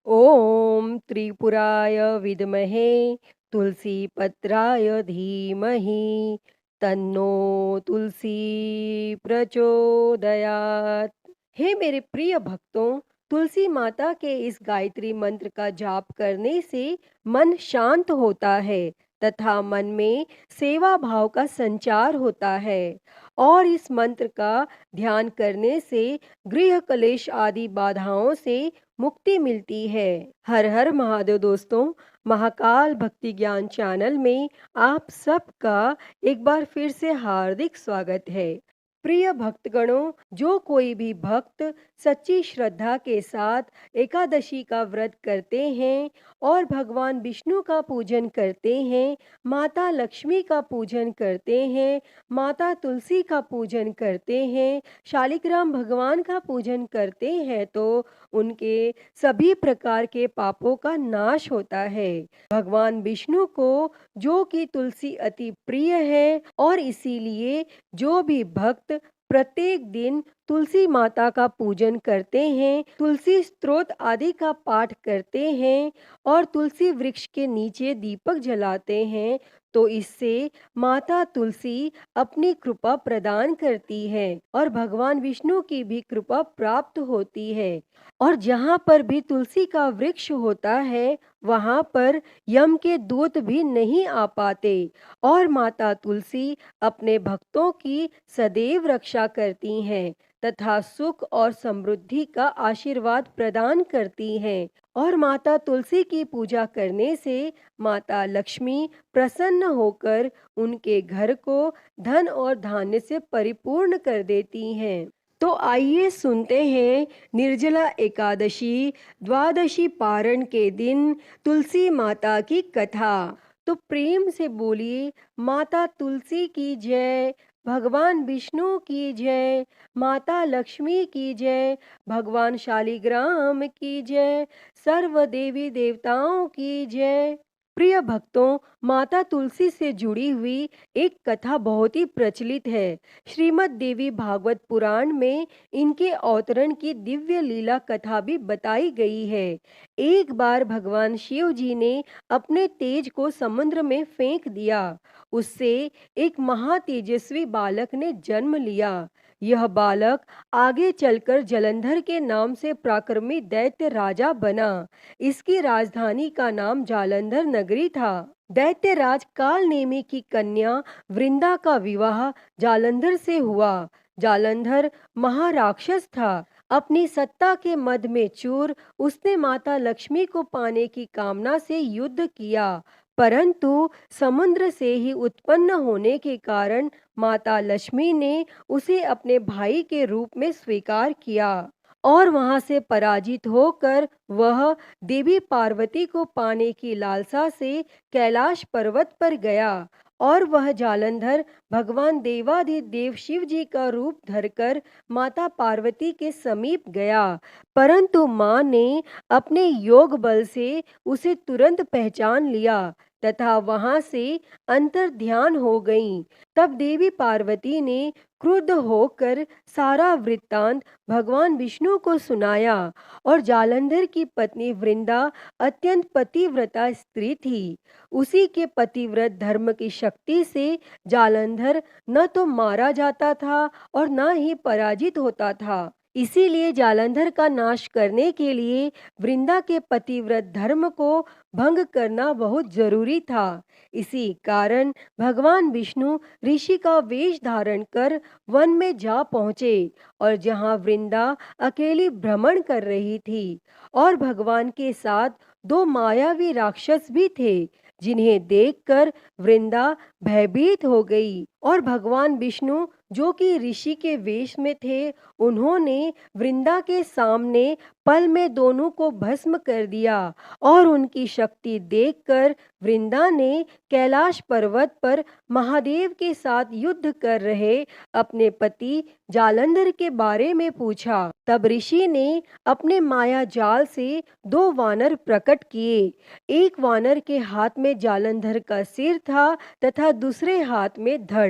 ॐ त्रिपुराय विद्महे तुलसीपत्राय धीमहि तन्नो तुलसी प्रचोदयात्। हे मेरे प्रिय भक्तों, तुलसी माता के इस गायत्री मंत्र का जाप करने से मन शांत होता है तथा मन में सेवा भाव का संचार होता है। और इस मंत्र का ध्यान करने से गृह कलेश आदि बाधाओं से मुक्ति मिलती है। हर हर महादेव दोस्तों, महाकाल भक्ति ज्ञान चैनल में आप सबका एक बार फिर से हार्दिक स्वागत है। प्रिय भक्तगणों, जो कोई भी भक्त सच्ची श्रद्धा के साथ एकादशी का व्रत करते हैं और भगवान विष्णु का पूजन करते हैं, माता लक्ष्मी का पूजन करते हैं, माता तुलसी का पूजन करते हैं, शालिग्राम भगवान का पूजन करते हैं, तो उनके सभी प्रकार के पापों का नाश होता है। भगवान विष्णु को जो कि तुलसी अति प्रिय है और इसीलिए जो भी भक्त प्रत्येक दिन तुलसी माता का पूजन करते हैं, तुलसी स्तोत्र आदि का पाठ करते हैं और तुलसी वृक्ष के नीचे दीपक जलाते हैं, तो इससे माता तुलसी अपनी कृपा प्रदान करती है और भगवान विष्णु की भी कृपा प्राप्त होती है। और जहाँ पर भी तुलसी का वृक्ष होता है, वहाँ पर यम के दूत भी नहीं आ पाते और माता तुलसी अपने भक्तों की सदैव रक्षा करती हैं तथा सुख और समृद्धि का आशीर्वाद प्रदान करती हैं। और माता तुलसी की पूजा करने से माता लक्ष्मी प्रसन्न होकर उनके घर को धन और धान्य से परिपूर्ण कर देती हैं। तो आइए सुनते हैं निर्जला एकादशी द्वादशी पारण के दिन तुलसी माता की कथा। तो प्रेम से बोलिए, माता तुलसी की जय, भगवान विष्णु की जय, माता लक्ष्मी की जय, भगवान शालिग्राम की जय, सर्व देवी देवताओं की जय। प्रिय भक्तों, माता तुलसी से जुड़ी हुई एक कथा बहुत ही प्रचलित है। श्रीमद् देवी भागवत पुराण में इनके अवतरण की दिव्य लीला कथा भी बताई गई है। एक बार भगवान शिव जी ने अपने तेज को समुद्र में फेंक दिया। उससे एक महातेजस्वी बालक ने जन्म लिया। यह बालक आगे चलकर जलंधर के नाम से पराक्रमी दैत्य राजा बना। इसकी राजधानी का नाम जालंधर नगरी था। दैत्यराज कालनेमी की कन्या वृंदा का विवाह जालंधर से हुआ। जालंधर महाराक्षस था। अपनी सत्ता के मद में चूर उसने माता लक्ष्मी को पाने की कामना से युद्ध किया, परंतु समुद्र से ही उत्पन्न होने के कारण माता लक्ष्मी ने उसे अपने भाई के रूप में स्वीकार किया और वहां से पराजित होकर वह देवी पार्वती को पाने की लालसा से कैलाश पर्वत पर गया और वह जालंधर भगवान देवाधिदेव शिव जी का रूप धरकर माता पार्वती के समीप गया, परंतु मां ने अपने योग बल से उसे तुरंत पहचान लिया तथा वहां से अंतर ध्यान हो गईं। तब देवी पार्वती ने क्रुद्ध होकर सारा वृत्तांत भगवान विष्णु को सुनाया और जालंधर की पत्नी वृंदा अत्यंत पतिव्रता स्त्री थी। उसी के पतिव्रत धर्म की शक्ति से जालंधर न तो मारा जाता था और न ही पराजित होता था। इसीलिए जालंधर का नाश करने के लिए वृंदा के पतिव्रत धर्म को भंग करना बहुत जरूरी था। इसी कारण भगवान विष्णु ऋषि का वेश धारण कर वन में जा पहुंचे और जहां वृंदा अकेली भ्रमण कर रही थी और भगवान के साथ दो मायावी राक्षस भी थे, जिन्हें देखकर वृंदा भयभीत हो गई और भगवान विष्णु जो कि ऋषि के वेश में थे, उन्होंने वृंदा के सामने पल में दोनों को भस्म कर दिया और उनकी शक्ति देखकर वृंदा ने कैलाश पर्वत पर महादेव के साथ युद्ध कर रहे अपने पति जालंधर के बारे में पूछा। तब ऋषि ने अपने माया जाल से दो वानर प्रकट किए। एक वानर के हाथ में जालंधर का सिर था तथा दूसरे हाथ में धड़,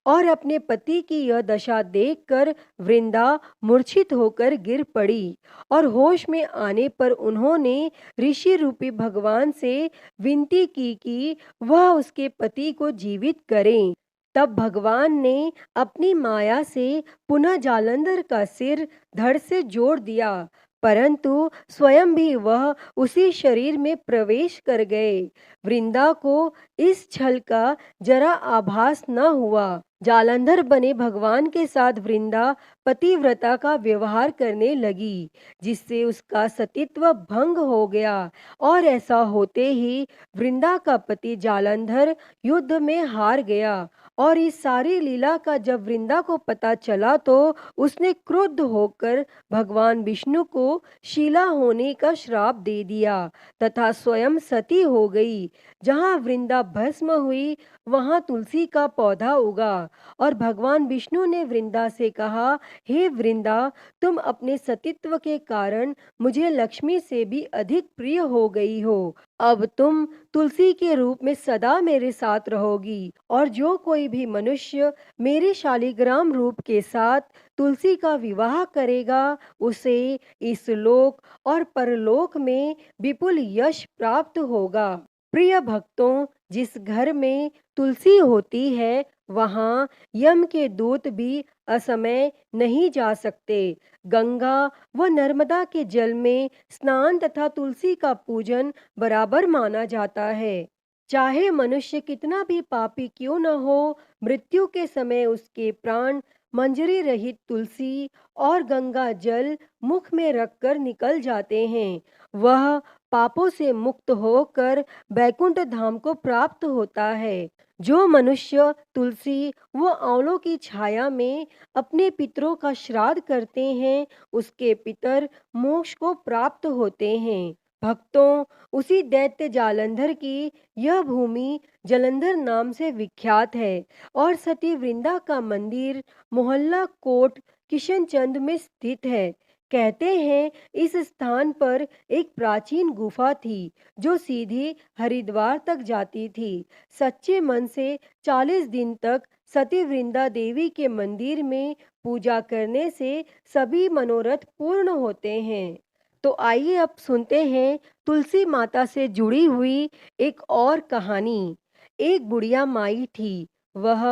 और अपने पति की यह दशा देखकर वृंदा मूर्छित होकर गिर पड़ी और होश में आने पर उन्होंने ऋषि रूपी भगवान से विनती की कि वह उसके पति को जीवित करें। तब भगवान ने अपनी माया से पुनः जालंधर का सिर धड़ से जोड़ दिया, परंतु स्वयं भी वह उसी शरीर में प्रवेश कर गए। वृंदा को इस छल का जरा आभास न हुआ। जालंधर बने भगवान के साथ वृंदा पतिव्रता का व्यवहार करने लगी, जिससे उसका सतीत्व भंग हो गया। और ऐसा होते ही वृंदा का पति जालंधर युद्ध में हार गया। और इस सारी लीला का जब वृंदा को पता चला तो उसने क्रुद्ध होकर भगवान विष्णु को शीला होने का श्राप दे दिया तथा स्वयं सती हो गई। जहाँ वृंदा भस्म हुई वहाँ तुलसी का पौधा उगा। और भगवान विष्णु ने वृंदा से कहा, हे वृंदा, तुम अपने सतीत्व के कारण मुझे लक्ष्मी से भी अधिक प्रिय हो गई हो। अब तुम तुलसी के रूप में सदा मेरे साथ रहोगी। और जो कोई भी मनुष्य मेरे शालिग्राम रूप के साथ तुलसी का विवाह करेगा उसे इस लोक और परलोक में विपुल यश प्राप्त होगा। प्रिय भक्तों, जिस घर में तुलसी होती है वहाँ यम के दूत भी असमय नहीं जा सकते। गंगा व नर्मदा के जल में स्नान तथा तुलसी का पूजन बराबर माना जाता है। चाहे मनुष्य कितना भी पापी क्यों न हो, मृत्यु के समय उसके प्राण मंजरी रहित तुलसी और गंगा जल मुख में रखकर निकल जाते हैं। वह पापों से मुक्त होकर बैकुंठ धाम को प्राप्त होता है। जो मनुष्य तुलसी व आंवलों की छाया में अपने पितरों का श्राद्ध करते हैं उसके पितर मोक्ष को प्राप्त होते हैं। भक्तों, उसी दैत्य जालंधर की यह भूमि जलंधर नाम से विख्यात है। और सती वृंदा का मंदिर मोहल्ला कोट किशनचंद में स्थित है। कहते हैं इस स्थान पर एक प्राचीन गुफा थी जो सीधी हरिद्वार तक जाती थी। सच्चे मन से 40 दिन तक सती वृंदा देवी के मंदिर में पूजा करने से सभी मनोरथ पूर्ण होते हैं। तो आइए अब सुनते हैं तुलसी माता से जुड़ी हुई एक और कहानी। एक बुढ़िया माई थी। वह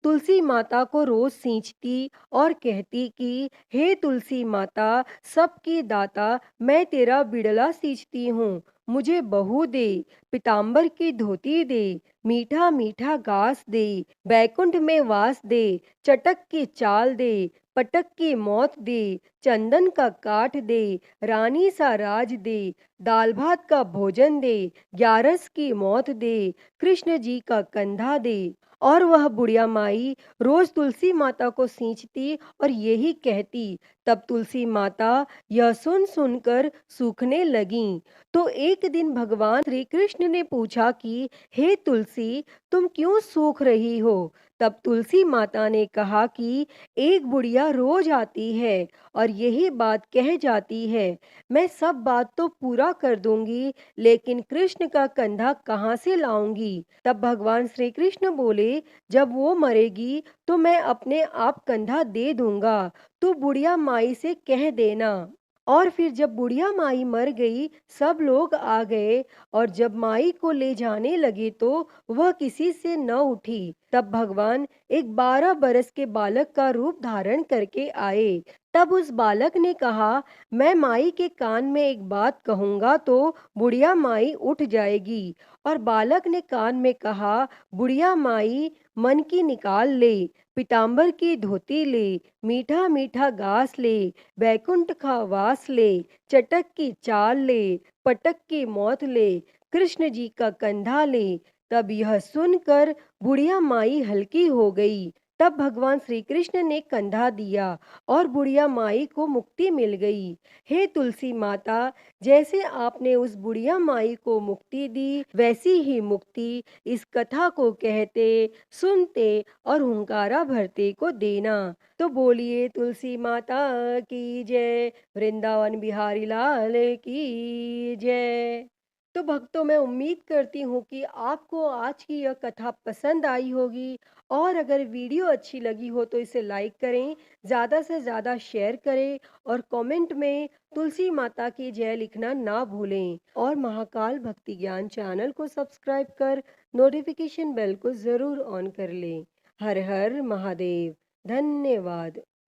तुलसी माता को रोज सींचती और कहती कि हे तुलसी माता, सबकी दाता, मैं तेरा बिड़ला सींचती हूँ, मुझे बहू दे, पीताम्बर की धोती दे, मीठा मीठा घास दे, बैकुंठ में वास दे, चटक की चाल दे, पटक की मौत दे, चंदन का काठ दे, रानी सा राज दे, दाल भात का भोजन दे, ग्यारस की मौत दे, कृष्ण जी का कंधा दे। और वह बुढ़िया माई रोज तुलसी माता को सींचती और यही कहती। तब तुलसी माता यह सुन सुनकर सूखने लगीं। तो एक दिन भगवान श्री कृष्ण ने पूछा कि हे तुलसी, तुम क्यों सूख रही हो? तब तुलसी माता ने कहा कि एक बुढ़िया रोज आती है और यही बात कह जाती है, मैं सब बात तो पूरा कर दूंगी, लेकिन कृष्ण का कंधा कहाँ से लाऊंगी? तब भगवान श्री कृष्ण बोले, जब वो मरेगी तो मैं अपने आप कंधा दे दूंगा, तू बुढ़िया माई से कह देना। और फिर जब बुढ़िया माई मर गई सब लोग आ गए और जब माई को ले जाने लगे तो वह किसी से न उठी। तब भगवान एक 12 बरस के बालक का रूप धारण करके आए। तब उस बालक ने कहा, मैं माई के कान में एक बात कहूंगा तो बुढ़िया माई उठ जाएगी। और बालक ने कान में कहा, बुढ़िया माई मन की निकाल ले, पीताम्बर की धोती ले, मीठा मीठा घास ले, बैकुंठ का वास ले, चटक की चाल ले, पटक की मौत ले, कृष्ण जी का कंधा ले। तब यह सुनकर बुढ़िया माई हल्की हो गई। तब भगवान श्री कृष्ण ने कंधा दिया और बुढ़िया माई को मुक्ति मिल गई। हे तुलसी माता, जैसे आपने उस बुढ़िया माई को मुक्ति दी वैसी ही मुक्ति इस कथा को कहते, सुनते और हुंकारा भरते को देना। तो बोलिए तुलसी माता की जय, वृंदावन बिहारी लाल की जय। तो भक्तों, मैं उम्मीद करती हूँ कि आपको आज की यह कथा पसंद आई होगी, और अगर वीडियो अच्छी लगी हो तो इसे लाइक करें, ज़्यादा से ज़्यादा शेयर करें और कमेंट में तुलसी माता की जय लिखना ना भूलें, और महाकाल भक्ति ज्ञान चैनल को सब्सक्राइब कर नोटिफिकेशन बेल को ज़रूर ऑन कर लें। हर हर महादेव। धन्यवाद।